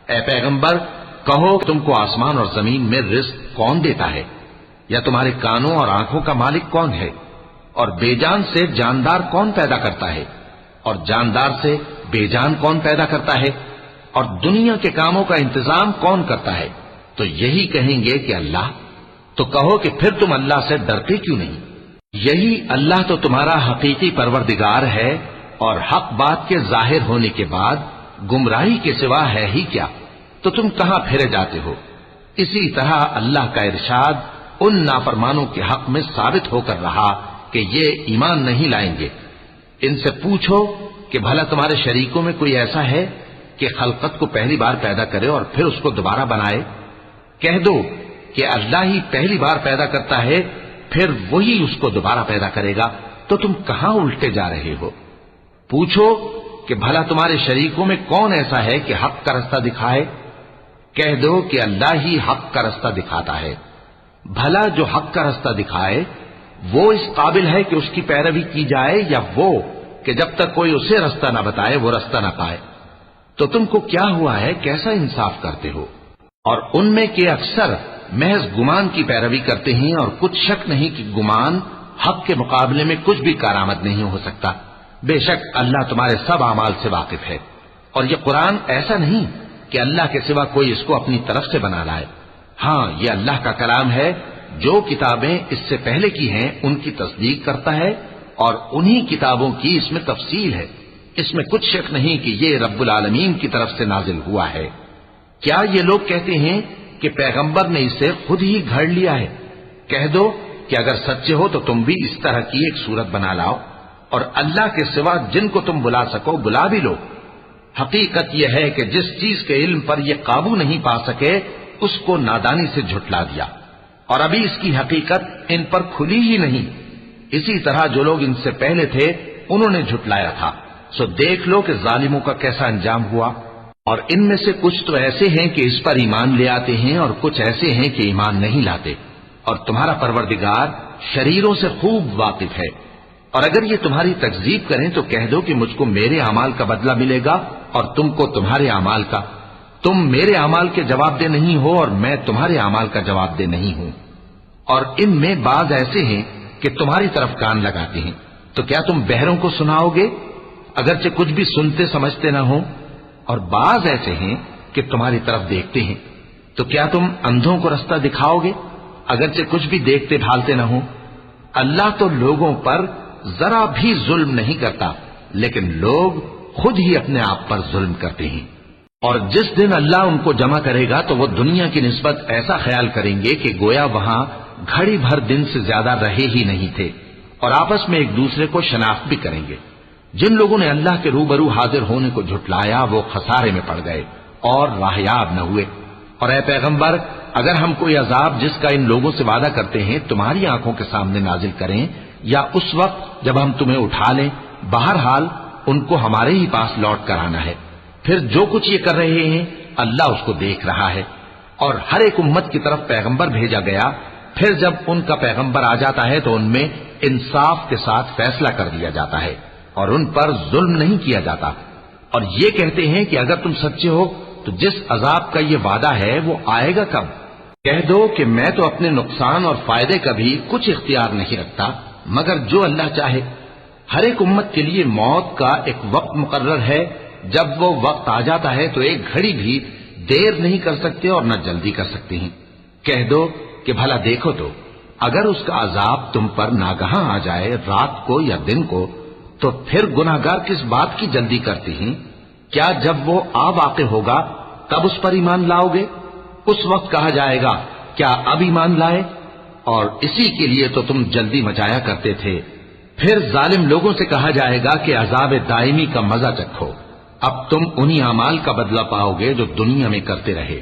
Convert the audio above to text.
اے پیغمبر کہو کہ تم کو آسمان اور زمین میں رزق کون دیتا ہے، یا تمہارے کانوں اور آنکھوں کا مالک کون ہے، اور بے جان سے جاندار کون پیدا کرتا ہے، اور جاندار سے بے جان کون پیدا کرتا ہے، اور دنیا کے کاموں کا انتظام کون کرتا ہے؟ تو یہی کہیں گے کہ اللہ۔ تو کہو کہ پھر تم اللہ سے ڈرتے کیوں نہیں؟ یہی اللہ تو تمہارا حقیقی پروردگار ہے، اور حق بات کے ظاہر ہونے کے بعد گمراہی کے سوا ہے ہی کیا؟ تو تم کہاں پھرے جاتے ہو؟ اسی طرح اللہ کا ارشاد ان نافرمانوں کے حق میں ثابت ہو کر رہا کہ یہ ایمان نہیں لائیں گے۔ ان سے پوچھو کہ بھلا تمہارے شریکوں میں کوئی ایسا ہے کہ خلقت کو پہلی بار پیدا کرے اور پھر اس کو دوبارہ بنائے؟ کہہ دو کہ اللہ ہی پہلی بار پیدا کرتا ہے، پھر وہی اس کو دوبارہ پیدا کرے گا، تو تم کہاں الٹے جا رہے ہو؟ پوچھو کہ بھلا تمہارے شریکوں میں کون ایسا ہے کہ حق کا رستہ دکھائے؟ کہہ دو کہ اللہ ہی حق کا رستہ دکھاتا ہے۔ بھلا جو حق کا رستہ دکھائے وہ اس قابل ہے کہ اس کی پیروی کی جائے، یا وہ کہ جب تک کوئی اسے رستہ نہ بتائے وہ رستہ نہ پائے؟ تو تم کو کیا ہوا ہے، کیسا انصاف کرتے ہو؟ اور ان میں کے اکثر محض گمان کی پیروی کرتے ہیں، اور کچھ شک نہیں کہ گمان حق کے مقابلے میں کچھ بھی کارآمد نہیں ہو سکتا۔ بے شک اللہ تمہارے سب اعمال سے واقف ہے، اور یہ قرآن ایسا نہیں کہ اللہ کے سوا کوئی اس کو اپنی طرف سے بنا لائے۔ ہاں یہ اللہ کا کلام ہے، جو کتابیں اس سے پہلے کی ہیں ان کی تصدیق کرتا ہے، اور انہی کتابوں کی اس میں تفصیل ہے۔ اس میں کچھ شک نہیں کہ یہ رب العالمین کی طرف سے نازل ہوا ہے۔ کیا یہ لوگ کہتے ہیں کہ پیغمبر نے اسے خود ہی گھڑ لیا ہے؟ کہہ دو کہ اگر سچے ہو تو تم بھی اس طرح کی ایک صورت بنا لاؤ، اور اللہ کے سوا جن کو تم بلا سکو بلا بھی لو۔ حقیقت یہ ہے کہ جس چیز کے علم پر یہ قابو نہیں پا سکے اس کو نادانی سے جھٹلا دیا، اور ابھی اس کی حقیقت ان پر کھلی ہی نہیں۔ اسی طرح جو لوگ ان سے پہلے تھے انہوں نے جھٹلایا تھا، سو دیکھ لو کہ ظالموں کا کیسا انجام ہوا۔ اور ان میں سے کچھ تو ایسے ہیں کہ اس پر ایمان لے آتے ہیں، اور کچھ ایسے ہیں کہ ایمان نہیں لاتے، اور تمہارا پروردگار شریروں سے خوب واقف ہے۔ اور اگر یہ تمہاری تکذیب کریں تو کہہ دو کہ مجھ کو میرے اعمال کا بدلہ ملے گا اور تم کو تمہارے اعمال کا۔ تم میرے اعمال کے جواب دہ نہیں ہو اور میں تمہارے اعمال کا جواب دہ نہیں ہوں۔ اور ان میں بعض ایسے ہیں کہ تمہاری طرف کان لگاتے ہیں، تو کیا تم بہروں کو سناؤ گے اگرچہ کچھ بھی سنتے سمجھتے نہ ہو؟ اور بعض ایسے ہیں کہ تمہاری طرف دیکھتے ہیں، تو کیا تم اندھوں کو رستہ دکھاؤ گے اگرچہ کچھ بھی دیکھتے بھالتے نہ ہو؟ اللہ تو لوگوں پر ذرا بھی ظلم نہیں کرتا، لیکن لوگ خود ہی اپنے آپ پر ظلم کرتے ہیں۔ اور جس دن اللہ ان کو جمع کرے گا تو وہ دنیا کی نسبت ایسا خیال کریں گے کہ گویا وہاں گھڑی بھر دن سے زیادہ رہے ہی نہیں تھے، اور آپس میں ایک دوسرے کو شناخت بھی کریں گے۔ جن لوگوں نے اللہ کے روبرو حاضر ہونے کو جھٹلایا وہ خسارے میں پڑ گئے اور راہیاب نہ ہوئے۔ اور اے پیغمبر اگر ہم کوئی عذاب جس کا ان لوگوں سے وعدہ کرتے ہیں تمہاری آنکھوں کے سامنے نازل کریں، یا اس وقت جب ہم تمہیں اٹھا لیں، بہرحال ان کو ہمارے ہی پاس لوٹ کر آنا ہے۔ پھر جو کچھ یہ کر رہے ہیں اللہ اس کو دیکھ رہا ہے۔ اور ہر ایک امت کی طرف پیغمبر بھیجا گیا، پھر جب ان کا پیغمبر آ جاتا ہے تو ان میں انصاف کے ساتھ فیصلہ کر دیا جاتا ہے اور ان پر ظلم نہیں کیا جاتا۔ اور یہ کہتے ہیں کہ اگر تم سچے ہو تو جس عذاب کا یہ وعدہ ہے وہ آئے گا کب؟ کہہ دو کہ میں تو اپنے نقصان اور فائدے کا بھی کچھ اختیار نہیں رکھتا مگر جو اللہ چاہے۔ ہر ایک امت کے لیے موت کا ایک وقت مقرر ہے، جب وہ وقت آ جاتا ہے تو ایک گھڑی بھی دیر نہیں کر سکتے اور نہ جلدی کر سکتے ہیں۔ کہہ دو کہ بھلا دیکھو تو اگر اس کا عذاب تم پر ناگہاں آ جائے رات کو یا دن کو تو پھر گناہگار کس بات کی جلدی کرتے ہیں؟ کیا جب وہ آ واقع ہوگا تب اس پر ایمان لاؤ گے؟ اس وقت کہا جائے گا کیا اب ایمان لائے؟ اور اسی کے لیے تو تم جلدی مچایا کرتے تھے۔ پھر ظالم لوگوں سے کہا جائے گا کہ عذاب دائمی کا مزہ چکھو، اب تم انہی اعمال کا بدلہ پاؤ گے جو دنیا میں کرتے رہے۔